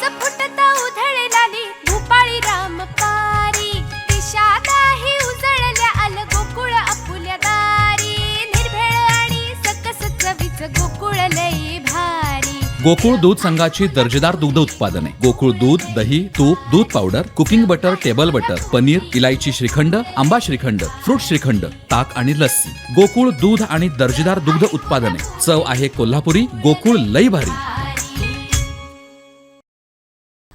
दिवस फुटता उधळलाली भूपाळी रामपारी दिशादाही उजळल्या आल गोकुळ आपुल्या दारी निर्भेळ आणि सकस चवीच गोकुळ लई भारी। गोकुळ दूध संघाची दर्जेदार दुग्ध उत्पादने गोकुळ दूध, दही, तूप, दूध powder, cooking butter, table butter, paneer, इलायची श्रीखंड, आंबा श्रीखंड, फ्रूट श्रीखंड, ताक आणि लस्सी। गोकुळ दूध आणि दर्जेदार दुग्ध उत्पादने, चव आहे कोल्हापुरी, गोकुळ लई भारी।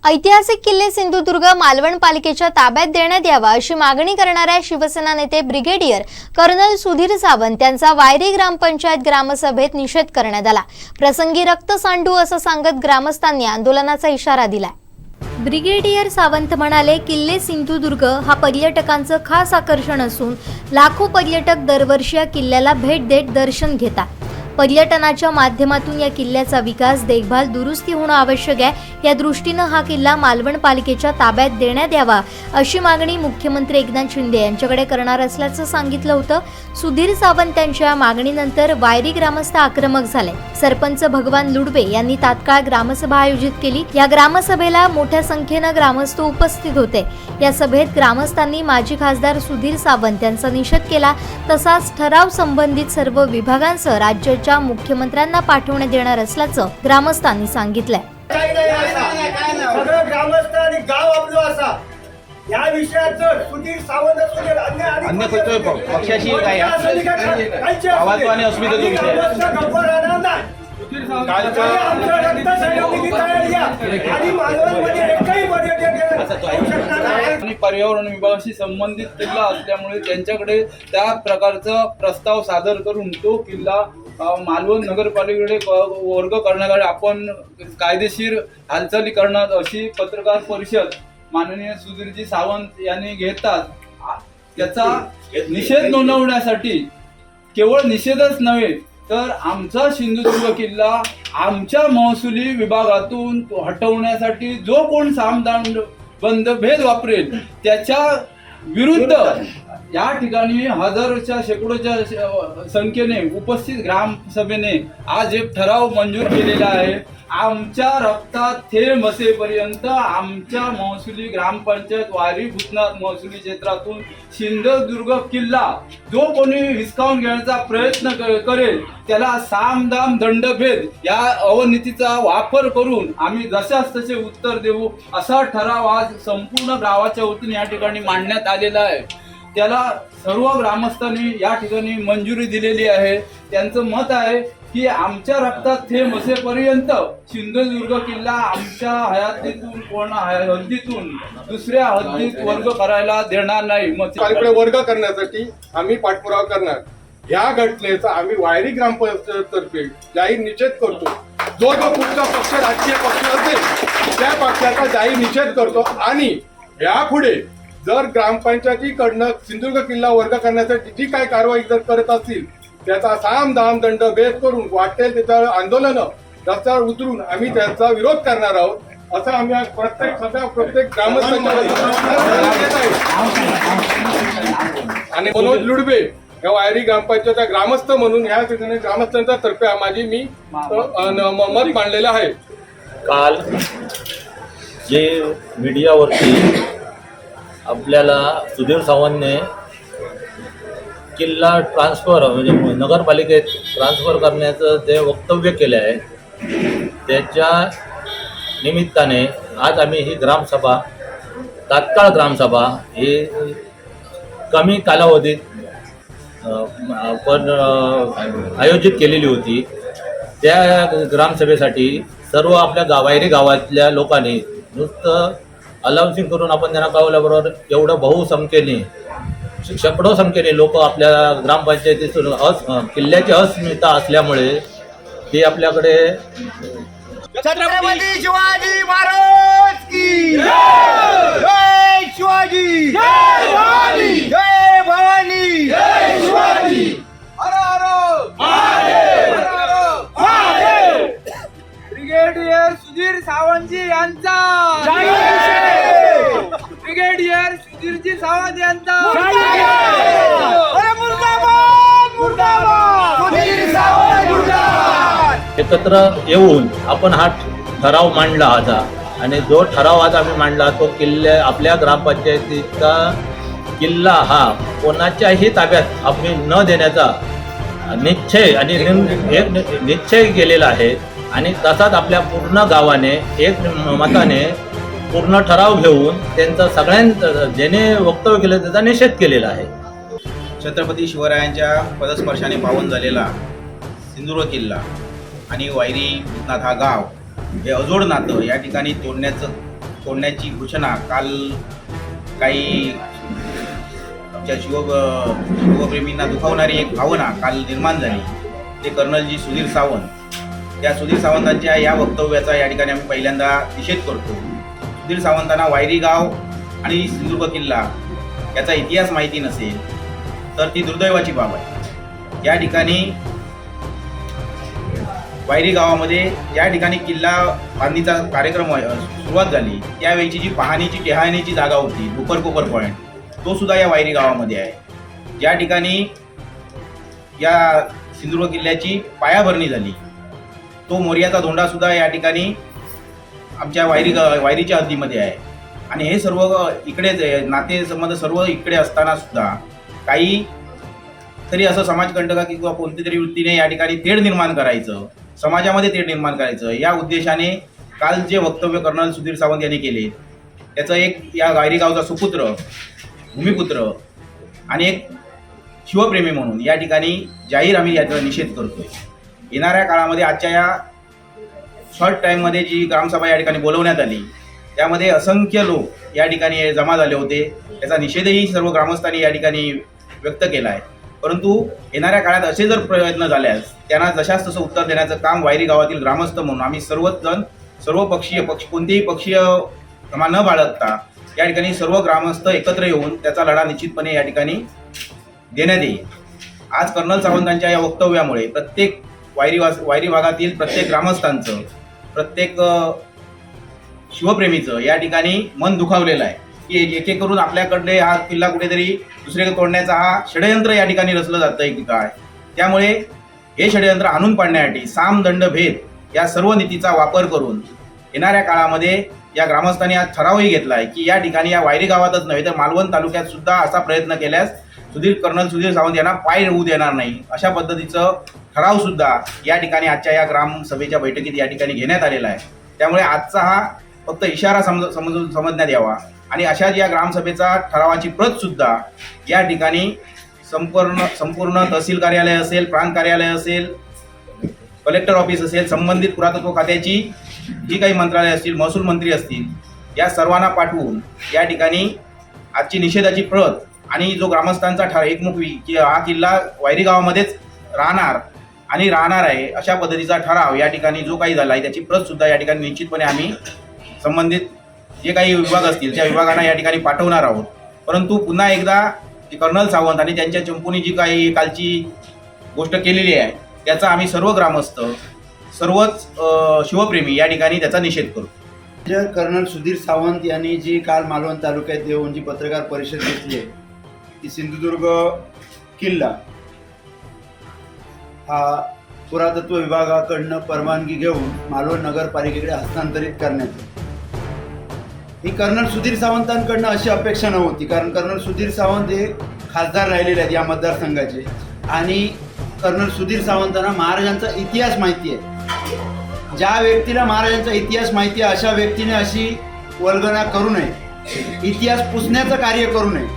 ऐतिहासिक किल्ले सिंधुदुर्ग मालवण पालिकेच्या ताब्यात देण्यात यावा अशी मागणी करणाऱ्या शिवसेना नेते ब्रिगेडियर कर्नल सुधीर सावंत यांचा वायरी ग्रामपंचायत ग्रामसभेत निषेध करण्यात आला। प्रसंगी रक्त सांडू असं सांगत ग्रामस्थांनी आंदोलनाचा इशारा दिलाय। ब्रिगेडियर सावंत म्हणाले, किल्ले सिंधुदुर्ग हा पर्यटकांचं खास आकर्षण असून लाखो पर्यटक दरवर्षी या किल्ल्याला भेट देत दर्शन घेतात। पर्यटनाच्या माध्यमातून या किल्ल्याचा विकास, देखभाल, दुरुस्ती होणं आवश्यक आहे। या दृष्टीनं हा किल्ला मालवण पालिकेच्या ताब्यात देण्यात यावा अशी मागणी मुख्यमंत्री एकनाथ शिंदे यांच्याकडे करणार असल्याचं सांगितलं होतं। सुधीर सावंत यांच्या मागणीनंतर वायरी ग्रामस्थ आक्रमक झाले। सरपंच भगवान लुडवे यांनी तात्काळ ग्रामसभा आयोजित केली। या ग्रामसभेला मोठ्या संख्येनं ग्रामस्थ उपस्थित होते। या सभेत ग्रामस्थांनी माजी खासदार सुधीर सावंत यांचा निषेध केला। तसाच ठराव संबंधित सर्व विभागांसह राज्याच्या मुख्यमंत्र्यांना पाठवण्यात येणार असल्याचं ग्रामस्थांनी सांगितलंय। सगळं ग्रामस्थ आणि गाव आपलं असा या विषयाचं सुधीर सावंत अन्य पक्षाशी काय आवाजवाणी अस्मितेचा विषय आणि पर्यावरण विभागाशी संबंधित किल्ला असल्यामुळे त्यांच्याकडे त्या प्रकारचा प्रस्ताव सादर करून तो किल्ला मालवण नगरपालिकेकडे वर्ग करण्याकडे आपण कायदेशीर हालचाली करणार अशी पत्रकार परिषद माननीय सुधीरजी सावंत यांनी घेतात। त्याचा निषेध नोंदवण्यासाठी केवळ निषेधच नव्हे तर आमचा सिंधुदुर्ग किल्ला आमच्या महसुली विभागातून हटवण्यासाठी जो कोण सामदान बंद भेद वापरेल त्याच्या विरुद्ध या ठिकाणी हजारोच्या शेकडोच्या संख्येने उपस्थित ग्रामसभेने आज एक ठराव मंजूर केलेला आहे। आमच्या रक्तात थेंब असेपर्यंत आमच्या महसुली ग्रामपंचायत वारी भूतनाथ महसुली क्षेत्रातून सिंधुदुर्ग किल्ला जो कोणी हिसकावून घेण्याचा प्रयत्न करेल त्याला सामदाम दंडभेद या अवनीतीचा वापर करून आम्ही जशास तसे उत्तर देऊ असा ठराव आज संपूर्ण गावाच्या वतीने या ठिकाणी मांडण्यात आलेला आहे। त्याला सर्व ग्रामस्थांनी या ठिकाणी मंजुरी दिलेली आहे। त्यांचं मत आहे की आमच्या रक्तात थेंब असेपर्यंत सिंधुदुर्ग किल्ला आमच्या हयातीतून पूर्ण हद्दीतून दुसऱ्या हद्दीत वर्ग करायला देणार नाही। वर्ग करण्यासाठी आम्ही पाठपुरावा करणार। या घटनेचा आम्ही वायरी ग्रामपंचायततर्फे जाहीर निषेध करतो। जो पुढचा पक्ष राजकीय पक्ष असेल त्या पक्षाचा जाहीर निषेध करतो आणि यापुढे जर ग्रामपंचायतीकडनं सिंधुदुर्ग किल्ला वर्ग करण्यासाठी जी काय कारवाई जर करत असतील त्याचा साम दाम दंड भेद करून वाटेल त्याच्यावर आंदोलन रस्त्यावर उतरून आम्ही त्याचा विरोध करणार आहोत असं आम्ही प्रत्येक ग्रामस्थांच्या आणि मनोज लुडबे या वायरी ग्रामपंचायतच्या ग्रामस्थ म्हणून ह्या ठिकाणी ग्रामस्थांच्या तर्फे माझी मी मत मांडलेलं आहे। काल जे मीडियावरती आपल्याला सुधीर सावंतने किल्ला ट्रान्सफर म्हणजे नगरपालिकेत ट्रान्सफर करण्याचं जे वक्तव्य केलं आहे त्याच्या निमित्ताने आज आम्ही ही ग्रामसभा तात्काळ ग्रामसभा ही कमी कालावधीत आपण आयोजित केलेली होती। त्या ग्रामसभेसाठी सर्व आपल्या वायरी गावातल्या लोकांनी नुसतं अलाउन्सिंग करून आपण त्यांना कळवल्याबरोबर एवढं बहुसंख्येने शेकडो संख्येने लोक आपल्या ग्रामपंचायतीतून किल्ल्याची अस्मिता असल्यामुळे ते आपल्याकडे छत्रपती शिवाजी महाराज की जय शिवाजी जय भवानी जय भवानी जय शिवाजी हर हर महादेव हर हर महादेव। ब्रिगेडियर सुधीर सावंतजी यांचा ब्रिगेडियर सुधीरजी सावंत यांचा मुर्दाबाद मुर्दाबाद सुधीर सावंत मुर्दाबाद। एकत्र येऊन आपण हा ठराव मांडला होता आणि जो ठराव आज आम्ही मांडला तो आपल्या ग्रामपंचायतीचा किल्ला हा कोणाच्याही ताब्यात आम्ही न देण्याचा निश्चय आणि एक निश्चय केलेला आहे. आणि तसाच आपल्या पूर्ण गावाने एक मताने पूर्ण ठराव घेऊन त्यांचा सगळ्यांचं ज्याने वक्तव्य केलं त्याचा निषेध केलेला आहे. छत्रपती शिवरायांच्या पदस्पर्शाने पावन झालेला सिंधुदुर्ग किल्ला आणि वायरी भूतनाथ हा गाव हे अजोड नातं या ठिकाणी तोडण्याची घोषणा काल काही आमच्या शिवप्रेमींना दुखावणारी एक भावना काल निर्माण झाली. ते कर्नलजी सुधीर सावंत, या सुधीर सावंतांच्या या वक्तव्याचा या ठिकाणी आम्ही पहिल्यांदा निषेध करतो. सुधीर सावंतांना वायरी गाव आणि सिंधुदुर्ग किल्ला याचा इतिहास माहिती नसेल तर ती दुर्दैवाची बाब आहे. या ठिकाणी वायरी गावामध्ये ज्या ठिकाणी किल्ला बांधणीचा कार्यक्रम सुरुवात झाली त्यावेळीची जी टेहाळणीची जागा होती कोपर पॉईंट, तो सुद्धा या वायरी गावामध्ये आहे. ज्या ठिकाणी या सिंधुदुर्ग किल्ल्याची पायाभरणी झाली तो मोर्याचा धोंडा सुद्धा या ठिकाणी आमच्या वायरीच्या हद्दीमध्ये आहे. आणि हे सर्व इकडेच नातेसंबंध सर्व इकडे असताना सुद्धा काही तरी असं समाजकंटक किंवा कोणत्या तरी वृत्तीने या ठिकाणी तेढ निर्माण करायचं, समाजामध्ये तेढ निर्माण करायचं या उद्देशाने काल जे वक्तव्य कर्नल सुधीर सावंत यांनी केले त्याचं एक या वायरी गावचा सुपुत्र, भूमिपुत्र आणि एक शिवप्रेमी म्हणून या ठिकाणी जाहीर आम्ही याचा निषेध करतोय. येणाऱ्या काळामध्ये आजच्या या शॉर्ट टाईममध्ये जी ग्रामसभा या ठिकाणी बोलवण्यात आली त्यामध्ये असंख्य लोक या ठिकाणी जमा झाले होते. त्याचा निषेधही सर्व ग्रामस्थांनी या ठिकाणी व्यक्त केला आहे. परंतु येणाऱ्या काळात असे जर प्रयत्न झाल्यास त्यांना जशास तसं उत्तर देण्याचं काम वायरी गावातील ग्रामस्थ म्हणून आम्ही सर्वच जण कोणतेही पक्षीय प्रमाण न बाळगता या ठिकाणी सर्व ग्रामस्थ एकत्र येऊन त्याचा लढा निश्चितपणे या ठिकाणी देण्यात येईल. आज कर्नल सावंतांच्या या वक्तव्यामुळे प्रत्येक वायरी भागातील प्रत्येक ग्रामस्थांचं, प्रत्येक शिवप्रेमीचं या ठिकाणी मन दुखावलेलं आहे की एक एक करून आपल्याकडे हा किल्ला कुठेतरी दुसरीकडे तोडण्याचा हा षडयंत्र या ठिकाणी रचलं जातं आहे की काय. त्यामुळे हे षडयंत्र आणून पाडण्यासाठी साम दंड भेद या सर्व नीतीचा वापर करून येणाऱ्या काळामध्ये या ग्रामस्थांनी आज ठरावही घेतला आहे की या ठिकाणी या वायरी गावातच नव्हे तर मालवण तालुक्यात सुद्धा असा प्रयत्न केल्यास कर्नल सुधीर सावंत यांना पाय होऊ देणार नाही अशा पद्धतीचं ठराव सुद्धा या ठिकाणी आजच्या या ग्रामसभेच्या बैठकीत या ठिकाणी घेण्यात आलेला आहे. त्यामुळे आजचा हा फक्त इशारा समजण्यात यावा आणि अशा या ग्रामसभेचा ठरावाची प्रत सुद्धा या ठिकाणी संपूर्ण तहसील कार्यालय असेल, प्रांत कार्यालय असेल, कलेक्टर ऑफिस असेल, संबंधित पुरातत्व खात्याची जी काही मंत्रालय असतील, महसूल मंत्री असतील, या सर्वांना पाठवून या ठिकाणी आजची निषेधाची प्रत आणि जो ग्रामस्थांचा एकमुखी की हा किल्ला वायरी गावामध्येच राहणार आहे अशा पद्धतीचा ठराव या ठिकाणी जो काही झाला आहे त्याची प्रत सुद्धा या ठिकाणी निश्चितपणे आम्ही संबंधित जे काही विभाग असतील त्या विभागांना या ठिकाणी पाठवणार आहोत. परंतु पुन्हा एकदा कर्नल सावंत आणि त्यांच्या चंपूनी जी काही कालची गोष्ट केलेली आहे त्याचा आम्ही सर्व ग्रामस्थ, सर्वच शिवप्रेमी या ठिकाणी त्याचा निषेध करू. कर्नल सुधीर सावंत यांनी जी काल मालवण तालुक्यात येऊन जी पत्रकार परिषद घेतली आहे ती सिंधुदुर्ग किल्ला हा पुरातत्व विभागाकडनं परवानगी घेऊन मालवण नगरपालिकेकडे हस्तांतरित करण्यात ही कर्नल सुधीर सावंतांकडनं अशी अपेक्षा नव्हती. कारण कर्नल सुधीर सावंत हे खासदार राहिलेले आहेत या मतदारसंघाचे आणि कर्नल सुधीर सावंतांना महाराजांचा इतिहास माहिती आहे. ज्या व्यक्तीला महाराजांचा इतिहास माहिती आहे अशा व्यक्तीने अशी वल्गना करू नये, इतिहास पुसण्याचं कार्य करू नये.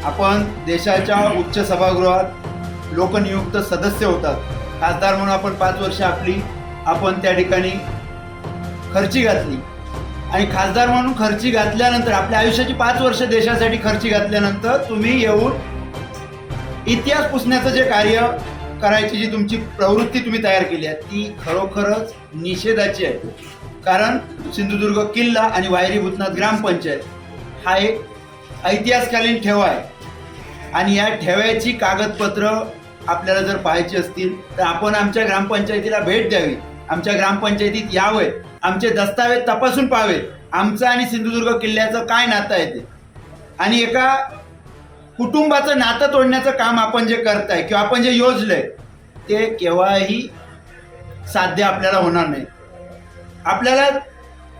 आपण देशाच्या उच्च सभागृहात लोकनियुक्त सदस्य होतात. खासदार म्हणून आपण 5 वर्ष आपण त्या ठिकाणी खर्ची घातली आणि खासदार म्हणून खर्ची घातल्यानंतर आपल्या आयुष्याची 5 वर्ष देशासाठी खर्ची घातल्यानंतर तुम्ही येऊन इतिहास पुसण्याचं जे कार्य करायची जी तुमची प्रवृत्ती तुम्ही तयार केली आहे ती खरोखरच निषेधाची आहे. कारण सिंधुदुर्ग किल्ला आणि वायरी भूतनाथ ग्रामपंचायत हा एक ऐतिहासिककालीन ठेवा आहे आणि या ठेव्याची कागदपत्र आपल्याला जर पाहायची असतील तर आपण आमच्या ग्रामपंचायतीला भेट द्यावी, आमच्या ग्रामपंचायतीत यावे, आमचे दस्तावेज तपासून पाहावेत, आमचं आणि सिंधुदुर्ग किल्ल्याचं काय नातं आहे ते. आणि एका कुटुंबाचं नातं तोडण्याचं काम आपण जे करताय किंवा आपण जे योजलंय ते केव्हाही साध्य आपल्याला होणार नाही. आपल्याला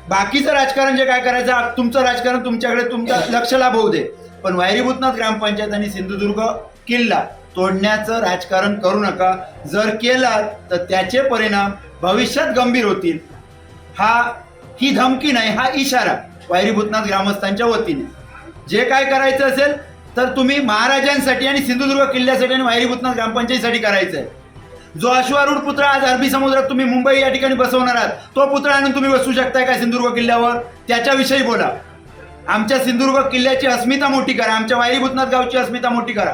बाकीचं राजकारण जे काय करायचं तुमचं राजकारण तुमच्याकडे तुमचं लक्ष लाभवू दे, पण वैरी भूतनाथ ग्रामपंचायत आणि सिंधुदुर्ग किल्ला तोडण्याचं राजकारण करू नका. जर केलात तर त्याचे परिणाम भविष्यात गंभीर होतील. ही धमकी नाही, हा इशारा वैरी भूतनाथ ग्रामस्थांच्या वतीने. जे काय करायचं असेल तर तुम्ही महाराजांसाठी आणि सिंधुदुर्ग किल्ल्यासाठी आणि वैरी भूतनाथ ग्रामपंचायतीसाठी करायचं आहे. जो अश्वारूढ पुतळा आज अरबी समुद्रात तुम्ही मुंबई या ठिकाणी बसवणार आहात, तो पुतळा आणून तुम्ही बसवू शकताय का सिंधुदुर्ग किल्ल्यावर? त्याच्याविषयी बोला. आमच्या सिंधुदुर्ग किल्ल्याची अस्मिता मोठी करा, आमच्या वैरी भूतनाथ गावची अस्मिता मोठी करा.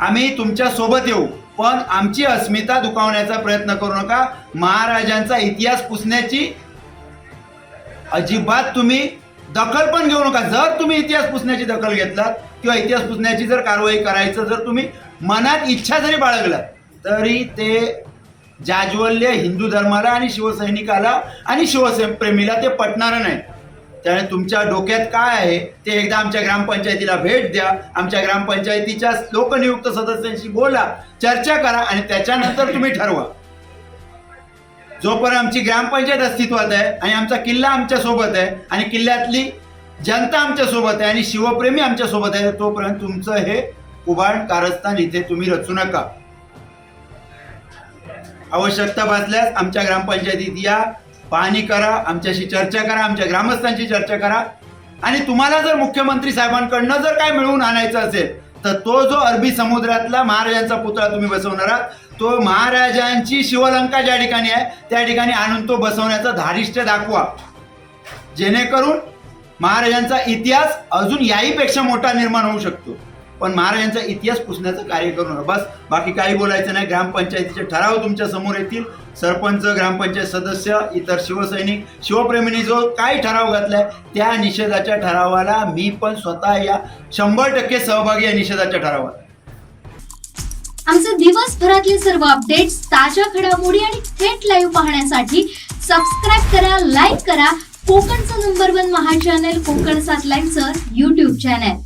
आम्ही तुमच्या सोबत येऊ, पण आमची अस्मिता दुखावण्याचा प्रयत्न करू नका. महाराजांचा इतिहास पुसण्याची अजिबात तुम्ही दखल पण घेऊ नका. जर तुम्ही इतिहास पुसण्याची दखल घेतलात किंवा इतिहास पुसण्याची जर कारवाई करायचं जर तुम्ही मनात इच्छा जरी बाळगलात, तरी ते जाज्वल्य हिंदू धर्माला आणि शिवसैनिकाला आणि शिवप्रेमीला ते पटणारं नाही. त्यामुळे तुमच्या डोक्यात काय आहे ते एकदा आमच्या ग्रामपंचायतीला भेट द्या, आमच्या ग्रामपंचायतीच्या लोकनियुक्त सदस्यांशी बोला, चर्चा करा आणि त्याच्यानंतर तुम्ही ठरवा. जोपर्यंत आमची ग्रामपंचायत अस्तित्वात आहे आणि आमचा किल्ला आमच्या सोबत आहे आणि किल्ल्यातली जनता आमच्या सोबत आहे आणि शिवप्रेमी आमच्या सोबत आहे, तोपर्यंत तुमचं हे कुभांड कारस्थान इथे तुम्ही रचू नका. आवश्यकता भासल्यास आमच्या ग्रामपंचायतीत या, पाहणी करा, आमच्याशी चर्चा करा, आमच्या ग्रामस्थांशी चर्चा करा. आणि तुम्हाला जर मुख्यमंत्री साहेबांकडनं जर काय मिळवून आणायचं असेल तर तो जो अरबी समुद्रातला महाराजांचा पुतळा तुम्ही बसवणार आहात, तो महाराजांची शिवलंका ज्या ठिकाणी आहे त्या ठिकाणी आणून तो बसवण्याचं धारिष्ट्य दाखवा, जेणेकरून महाराजांचा इतिहास अजून याहीपेक्षा मोठा निर्माण होऊ शकतो. पण महाराजांचा इतिहास पुसण्याचं कार्य करू नका. बस, बाकी काही बोलायचं नाही. ग्रामपंचायतीचे ठराव तुमच्या समोर येतील. सरपंच, ग्रामपंचायत सदस्य, इतर शिवसैनिक, शिवप्रेमींनी जो काही ठराव घातलाय त्या निषेधाच्या ठरावाला मी पण स्वतः या 100% सहभागी आहे निषेधाच्या ठरावात. आमचे दिवसभरातले सर्व अपडेट्स, ताज्या घडामोडी आणि थेट लाईव्ह पाहण्यासाठी सबस्क्राईब करा, लाईक करा कोकणचं नंबर 1 महा चॅनल कोकण 7 लाईव्हचं YouTube चॅनल.